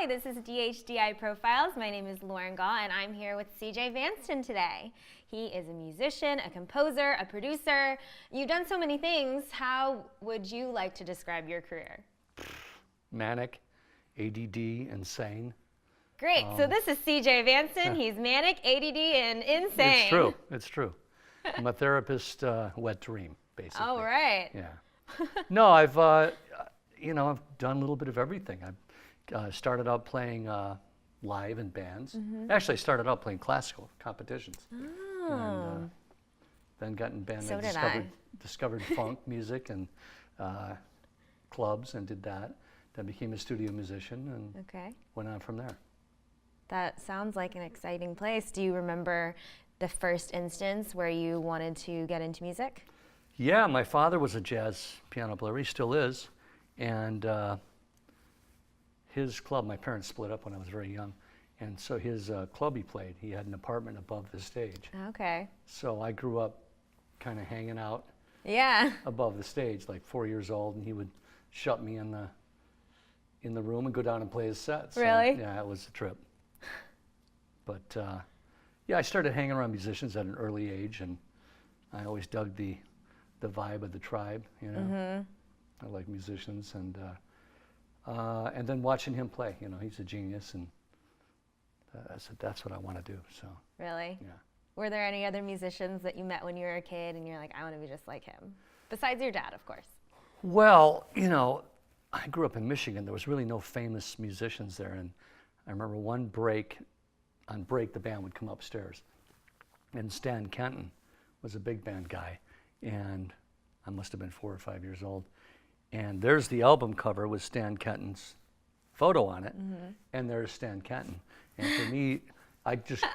Hi, this is DHDI Profiles. My name is Lauren Gaw, and I'm here with CJ Vanston today. He is a musician, a composer, a producer. You've done so many things. How would you like to describe your career? Manic, ADD, insane. Great. So this is CJ Vanston. He's manic, ADD, and insane. It's true. It's true. I'm a therapist, wet dream, basically. Oh, right. Yeah. No, I've done a little bit of everything. I started out playing live in bands. Actually, I started out playing classical competitions. Oh. And then got in bands. So Discovered funk music and clubs and did that. Then became a studio musician and went on from there. That sounds like an exciting place. Do you remember the first instance where you wanted to get into music? Yeah, my father was a jazz piano player. He still is. And his club, my parents split up when I was very young. And so his club he played, he had an apartment above the stage. Okay. So I grew up kind of hanging out above the stage, like 4 years old, and he would shut me in the room and go down and play his sets. So, really? Yeah, it was a trip. But yeah, I started hanging around musicians at an early age, and I always dug the vibe of the tribe, you know. I like musicians, and then watching him play, you know, he's a genius, and I said, that's what I want to do, so. Really? Yeah. Were there any other musicians that you met when you were a kid and you're like, I want to be just like him? Besides your dad, of course. Well, you know, I grew up in Michigan. There was really no famous musicians there, and I remember on break, the band would come upstairs, and Stan Kenton was a big band guy, and I must have been 4 or 5 years old. And there's the album cover with Stan Kenton's photo on it, and there's Stan Kenton. And for me, I just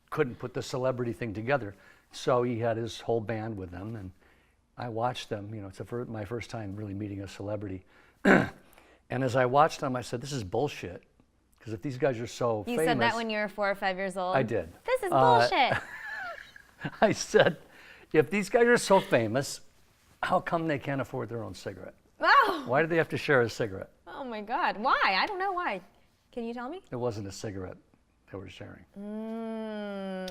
couldn't put the celebrity thing together. So he had his whole band with him, and I watched them. You know, it's my first time really meeting a celebrity. And as I watched them, I said, this is bullshit. Because if these guys are so famous. You said that when you were 4 or 5 years old? I did. This is bullshit. I said, if these guys are so famous, how come they can't afford their own cigarette? Oh. Why do they have to share a cigarette? Oh my God, why? I don't know why. Can you tell me? It wasn't a cigarette they were sharing.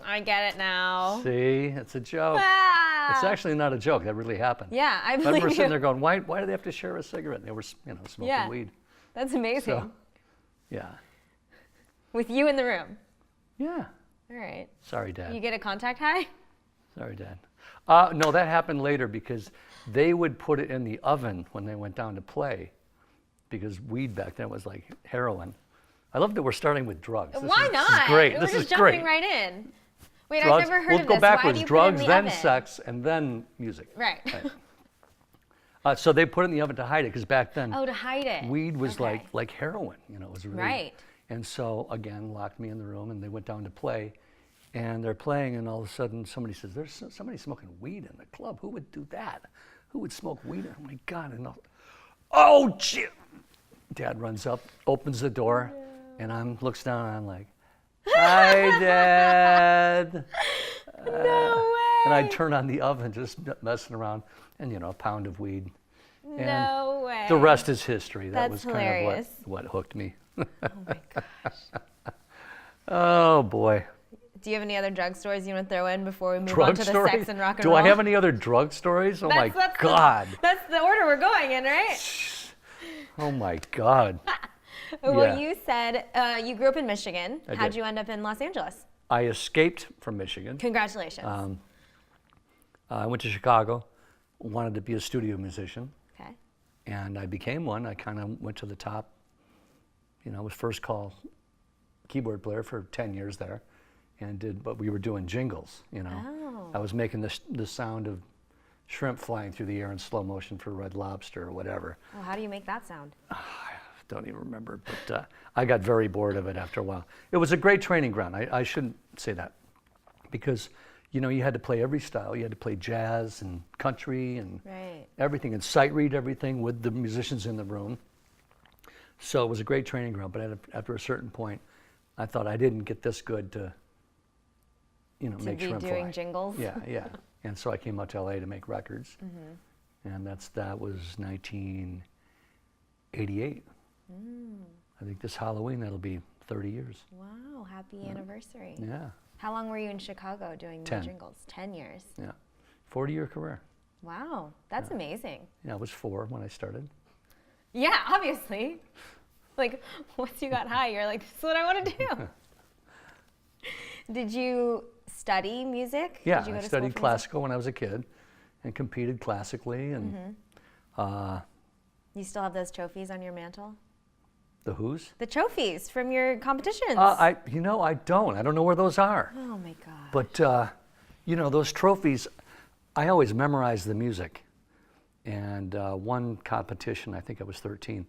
I get it now. See, it's a joke. Ah. It's actually not a joke, that really happened. Yeah, I believe I remember you. sitting there going, why do they have to share a cigarette? They were, you know, smoking weed. That's amazing. So, yeah. With you in the room? Yeah. All right. Sorry, Dad. You get a contact high? Sorry, Dad. No, that happened later because they would put it in the oven when they went down to play, because weed back then was like heroin. I love that we're starting with drugs. Why not? This is great. We're just jumping right in. Wait, drugs. I've never heard we'll of go this. backwards. Why do you Drugs, put it in the then oven? sex, and then music. Right. So they put it in the oven to hide it, because back then to hide it. weed was like heroin. You know, it was really. Right. And so again, locked me in the room, and they went down to play. And they're playing, and all of a sudden somebody says, there's somebody smoking weed in the club. Who would do that? Who would smoke weed? Oh my God. And oh, shit. Dad runs up, opens the door, and looks down, and I'm like, hi, Dad. No way. And I turn on the oven, just messing around, and, you know, a pound of weed. And no way. the rest is history. That was hilarious. kind of what hooked me. Oh my gosh. Oh, boy. Do you have any other drug stories you want to throw in before we move Drug on to stories? the sex and rock and Do roll? I have any other drug stories? Oh my God. That's the order we're going in, right? Oh my God. Well, you said you grew up in Michigan. How'd did. you end up in Los Angeles? I escaped from Michigan. Congratulations. I went to Chicago, wanted to be a studio musician. Okay. And I became one. I kind of went to the top. You know, I was first call keyboard player for 10 years there. But we were doing jingles, you know. Oh. I was making the sound of shrimp flying through the air in slow motion for Red Lobster or whatever. Well, how do you make that sound? I don't even remember, but I got very bored of it after a while. It was a great training ground. I shouldn't say that, because, you know, you had to play every style. You had to play jazz and country and everything, and sight read everything with the musicians in the room. So it was a great training ground, but after a certain point, I thought I didn't get this good to, you know, make shrimp fly. To be doing jingles? Yeah. And so I came out to LA to make records. And that was 1988. I think this Halloween that'll be 30 years. Wow, happy anniversary. Yeah. How long were you in Chicago doing the 10. jingles? 10 years. Yeah. 40-year career. Wow, that's amazing. Yeah, I was 4 when I started. Yeah, obviously. Like, once you got high, you're like, this is what I want to do. Did you study music? Yeah, Did you go I to studied school for classical when I was a kid and competed classically. And music? You still have those trophies on your mantle? the Who's? The trophies from your competitions. I don't. I don't know where those are. Oh my God. But, those trophies, I always memorized the music. And one competition, I think I was 13,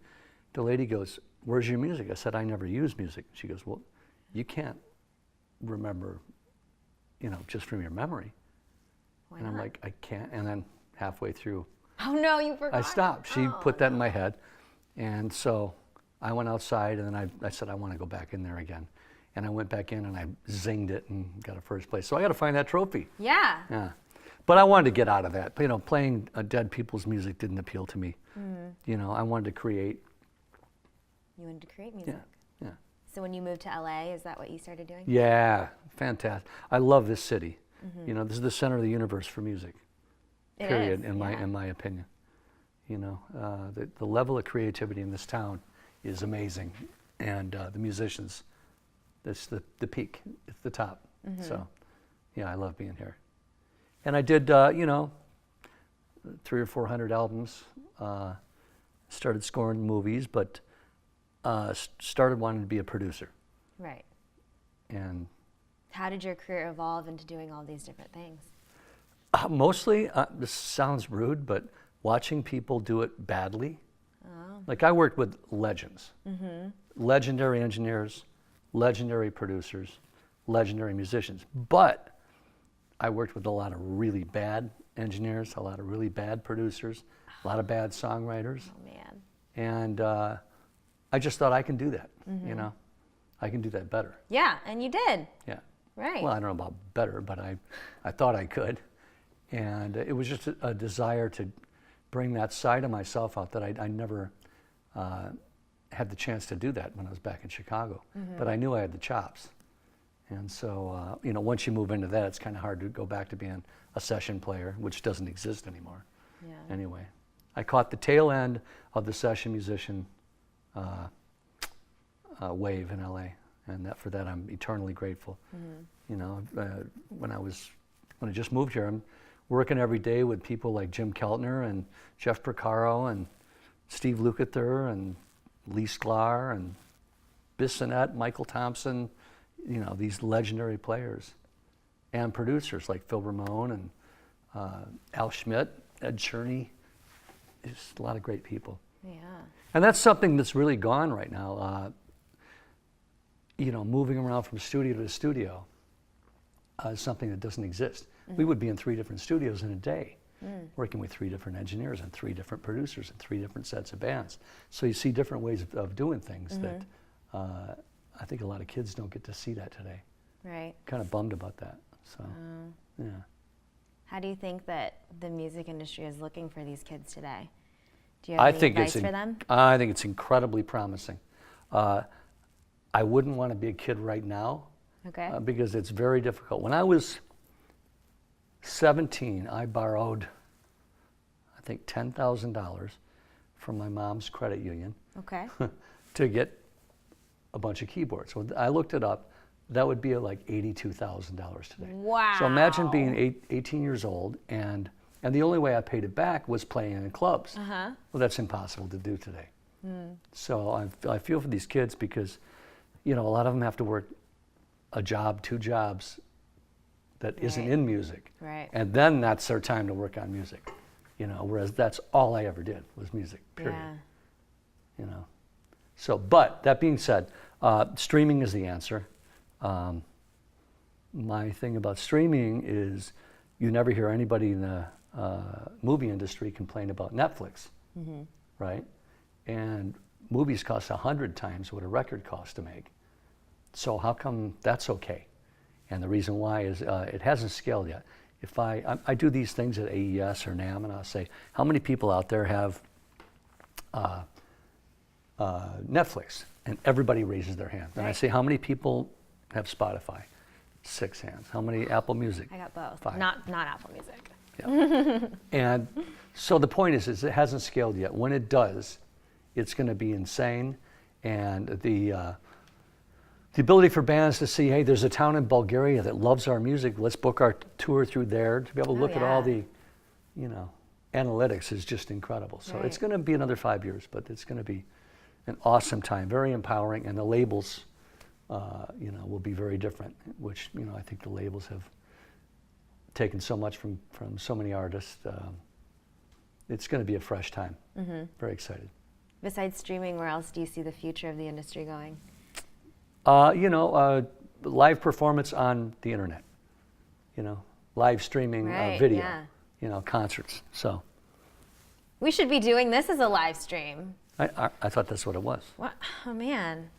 the lady goes, "Where's your music?" I said, "I never use music." She goes, "Well, you can't remember, just from your memory." Why And I'm not? like, "I can't." And then halfway through, Oh no, you forgot. I stopped. She Oh, put that in my head. And so I went outside, and then I said, "I want to go back in there again." And I went back in, and I zinged it and got a first place. So I got to find that trophy. Yeah. Yeah. But I wanted to get out of that. Playing dead people's music didn't appeal to me. I wanted to create. You wanted to create music. Yeah. So when you moved to LA, is that what you started doing? Yeah, fantastic. I love this city. This is the center of the universe for music. It Period. is, In my opinion. The level of creativity in this town is amazing, and the musicians, that's the peak. It's the top. So, yeah, I love being here. And I did 300 or 400 albums. Started scoring movies, but started wanting to be a producer. Right. And How did your career evolve into doing all these different things? mostly, this sounds rude, but watching people do it badly. Oh. Like I worked with legends, legendary engineers, legendary producers, legendary musicians. But I worked with a lot of really bad engineers, a lot of really bad producers, a lot of bad songwriters. Oh man. And I just thought I can do that, I can do that better. Yeah, and you did. Yeah. Right. Well, I don't know about better, but I thought I could. And it was just a desire to bring that side of myself out that I never had the chance to do that when I was back in Chicago. But I knew I had the chops. And so, once you move into that, it's kind of hard to go back to being a session player, which doesn't exist anymore. Yeah. Anyway, I caught the tail end of the session musician wave in LA, and for that I'm eternally grateful. When I just moved here, I'm working every day with people like Jim Keltner and Jeff Porcaro and Steve Lukather and Lee Sklar and Bissonette, Michael Thompson, these legendary players and producers like Phil Ramone and Al Schmidt, Ed Cherney. Just a lot of great people. Yeah. And that's something that's really gone right now. Moving around from studio to studio is something that doesn't exist. We would be in 3 different studios in a day, working with 3 different engineers and 3 different producers and 3 different sets of bands. So you see different ways of doing things that I think a lot of kids don't get to see that today. Right. Kind of bummed about that. So, yeah. How do you think that the music industry is looking for these kids today? Do you have any advice for them? I think it's incredibly promising. I wouldn't want to be a kid right now Okay. because it's very difficult. When I was 17, I borrowed, I think, $10,000 from my mom's credit union Okay. to get a bunch of keyboards. So I looked it up. That would be like $82,000 today. Wow. So imagine being 18 years old, and the only way I paid it back was playing in clubs. Uh-huh. Well, that's impossible to do today. So I feel for these kids because, a lot of them have to work a job, 2 jobs that isn't Right. in music. Right. And then that's their time to work on music. Whereas that's all I ever did was music, period. Yeah. So, but that being said, streaming is the answer. My thing about streaming is you never hear anybody in the movie industry complain about Netflix, right? And movies cost 100 times what a record costs to make. So how come that's okay? And the reason why is it hasn't scaled yet. If I do these things at AES or NAMM, and I'll say, how many people out there have Netflix, and everybody raises their hand. And I Right. say, how many people have Spotify? 6 hands. How many Apple Music? I got both. 5. Not Apple Music. Yeah. And so the point is it hasn't scaled yet. When it does, it's going to be insane. And the ability for bands to see, hey, there's a town in Bulgaria that loves our music. Let's book our tour through there. To be able to look at all the, analytics is just incredible. So it's Right. going to be another 5 years, but it's going to be an awesome time, very empowering, and the labels, will be very different. Which I think the labels have taken so much from so many artists. It's going to be a fresh time. Mm-hmm. Very excited. Besides streaming, where else do you see the future of the industry going? Live performance on the internet. Live streaming Right, video. yeah. Concerts. So We should be doing this as a live stream. I thought that's what it was. What? Oh man.